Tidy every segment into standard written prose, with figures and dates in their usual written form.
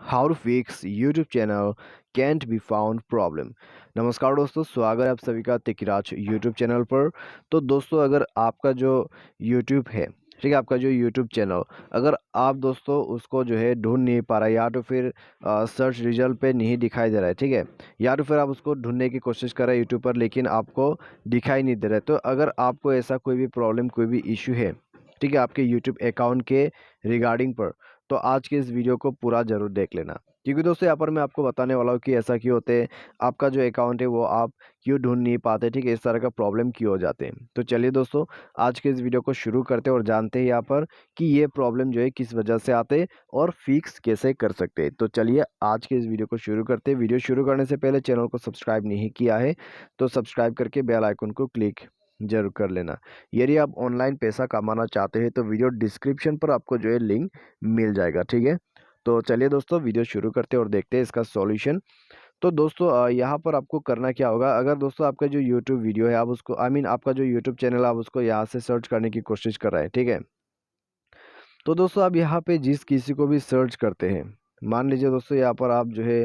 How to fix YouTube channel can't be found problem. नमस्कार दोस्तों, स्वागत है आप सभी का तिकराज यूट्यूब चैनल पर। तो दोस्तों, अगर आपका जो यूट्यूब है, ठीक है, आपका जो यूट्यूब चैनल, अगर आप दोस्तों उसको जो है ढूंढ नहीं पा रहा है या तो फिर सर्च रिजल्ट पे नहीं दिखाई दे रहा है, ठीक है, या तो फिर आप उसको ढूंढने की कोशिश कर रहे हैं यूट्यूब पर लेकिन आपको दिखाई नहीं दे रहा है। तो अगर आपको ऐसा कोई भी प्रॉब्लम, कोई भी इशू है, ठीक है, आपके यूट्यूब अकाउंट के रिगार्डिंग पर, तो आज के इस वीडियो को पूरा ज़रूर देख लेना, क्योंकि दोस्तों यहाँ पर मैं आपको बताने वाला हूँ कि ऐसा क्यों होते हैं, आपका जो अकाउंट है वो आप क्यों ढूंढ नहीं पाते, ठीक है, इस तरह का प्रॉब्लम क्यों हो जाते हैं। तो चलिए दोस्तों, आज के इस वीडियो को शुरू करते हैं और जानते हैं यहाँ पर कि ये प्रॉब्लम जो है किस वजह से आते हैं और फिक्स कैसे कर सकते हैं। तो चलिए आज के इस वीडियो को शुरू करते हैं। वीडियो शुरू करने से पहले चैनल को सब्सक्राइब नहीं किया है तो सब्सक्राइब करके बेल आइकन को क्लिक जरूर कर लेना। यदि आप ऑनलाइन पैसा कमाना चाहते हैं तो वीडियो डिस्क्रिप्शन पर आपको जो है लिंक मिल जाएगा, ठीक है। तो चलिए दोस्तों, वीडियो शुरू करते हैं और देखते हैं इसका सॉल्यूशन। तो दोस्तों यहाँ पर आपको करना क्या होगा, अगर दोस्तों आपका जो यूट्यूब वीडियो है, आप उसको आपका जो यूट्यूब चैनल है, आप उसको यहाँ से सर्च करने की कोशिश कर रहे हैं, ठीक है। तो दोस्तों आप यहाँ पे जिस किसी को भी सर्च करते हैं, मान लीजिए दोस्तों यहाँ पर आप जो है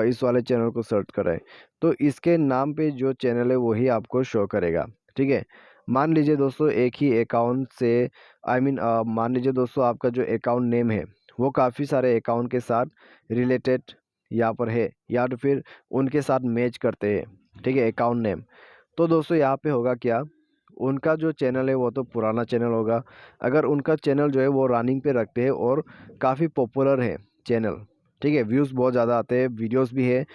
इस वाले चैनल को सर्च कर रहे हैं, तो इसके नाम पे जो चैनल है वही आपको शो करेगा, ठीक है। मान लीजिए दोस्तों एक ही अकाउंट से मान लीजिए दोस्तों आपका जो अकाउंट नेम है वो काफ़ी सारे अकाउंट के साथ रिलेटेड यहाँ पर है, या तो फिर उनके साथ मैच करते हैं, ठीक है, अकाउंट नेम। तो दोस्तों यहाँ पे होगा क्या, उनका जो चैनल है वो तो पुराना चैनल होगा। अगर उनका चैनल जो है वो रनिंग पे रखते हैं और काफ़ी पॉपुलर है चैनल, ठीक है, व्यूज़ बहुत ज़्यादा आते हैं, वीडियोस भी है,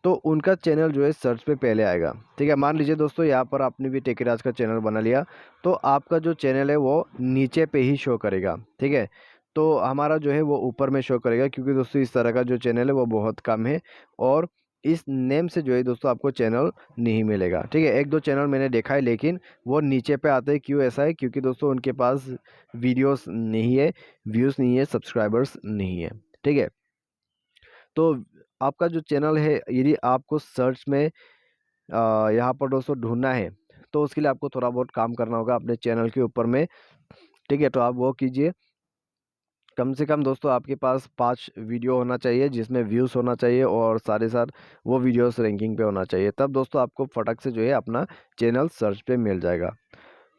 तो उनका चैनल जो है सर्च पे पहले आएगा, ठीक है। मान लीजिए दोस्तों यहाँ पर आपने भी टेकीराज का चैनल बना लिया, तो आपका जो चैनल है वो नीचे पे ही शो करेगा, ठीक है। तो हमारा जो है वो ऊपर में शो करेगा, क्योंकि दोस्तों इस तरह का जो चैनल है वो बहुत कम है और इस नेम से जो है दोस्तों आपको चैनल नहीं मिलेगा, ठीक है। एक दो चैनल मैंने देखा है लेकिन वो नीचे पे आते हैं। क्यों ऐसा है? क्योंकि दोस्तों उनके पास वीडियोस नहीं है, व्यूज़ नहीं है, सब्सक्राइबर्स नहीं है, ठीक है। तो आपका जो चैनल है, यदि आपको सर्च में यहाँ पर दोस्तों ढूंढना है, तो उसके लिए आपको थोड़ा बहुत काम करना होगा अपने चैनल के ऊपर में, ठीक है। तो आप वो कीजिए, कम से कम दोस्तों आपके पास 5 वीडियो होना चाहिए जिसमें व्यूज़ होना चाहिए और साथ ही साथ वो वीडियोस रैंकिंग पे होना चाहिए, तब दोस्तों आपको फटक से जो है अपना चैनल सर्च पे मिल जाएगा,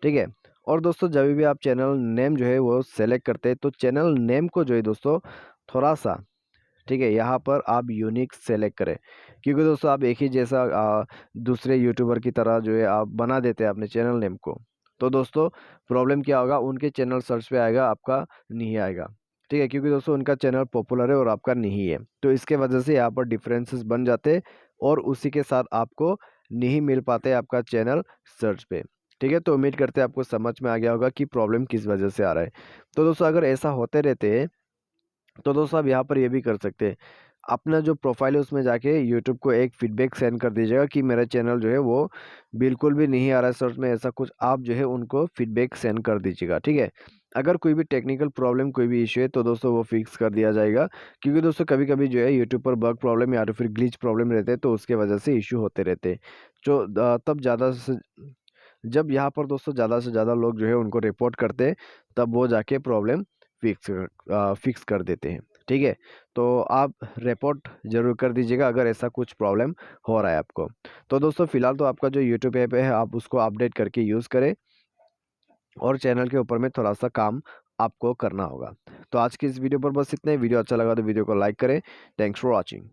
ठीक है। और दोस्तों जब भी आप चैनल नेम जो है वो सेलेक्ट करते हैं, तो चैनल नेम को जो है दोस्तों थोड़ा सा, ठीक है, यहाँ पर आप यूनिक सेलेक्ट करें, क्योंकि दोस्तों आप एक ही जैसा दूसरे यूट्यूबर की तरह जो है आप बना देते हैं अपने चैनल नेम को, तो दोस्तों प्रॉब्लम क्या होगा, उनके चैनल सर्च पे आएगा, आपका नहीं आएगा, ठीक है, क्योंकि दोस्तों उनका चैनल पॉपुलर है और आपका नहीं है। तो इसके वजह से यहाँ पर डिफरेंसेस बन जाते हैं और उसी के साथ आपको नहीं मिल पाते आपका चैनल सर्च पे, ठीक है। तो उम्मीद करते हैं आपको समझ में आ गया होगा कि प्रॉब्लम किस वजह से आ रहा है। तो दोस्तों अगर ऐसा होते रहते हैं तो दोस्तों आप यहाँ पर ये भी कर सकते हैं, अपना जो प्रोफाइल है उसमें जाके यूट्यूब को एक फीडबैक सेंड कर दीजिएगा कि मेरा चैनल जो है वो बिल्कुल भी नहीं आ रहा है सर्च में, ऐसा कुछ आप जो है उनको फीडबैक सेंड कर दीजिएगा, ठीक है। अगर कोई भी टेक्निकल प्रॉब्लम, कोई भी इशू है तो दोस्तों वो फिक्स कर दिया जाएगा, क्योंकि दोस्तों कभी कभी जो है यूट्यूब पर बग प्रॉब्लम या तो फिर ग्लिच प्रॉब्लम रहते हैं, तो उसके वजह से इशू होते रहते हैं। जो तब ज़्यादा से जब यहाँ पर दोस्तों ज़्यादा से ज़्यादा लोग जो है उनको रिपोर्ट करते हैं, तब वो जाके प्रॉब्लम फिक्स कर देते हैं, ठीक है। तो आप रिपोर्ट ज़रूर कर दीजिएगा अगर ऐसा कुछ प्रॉब्लम हो रहा है आपको। तो दोस्तों फिलहाल तो आपका जो यूट्यूब ऐप है आप उसको अपडेट करके यूज़ करें और चैनल के ऊपर में थोड़ा सा काम आपको करना होगा। तो आज की इस वीडियो पर बस इतना ही। वीडियो अच्छा लगा तो वीडियो को लाइक करें। Thanks for watching.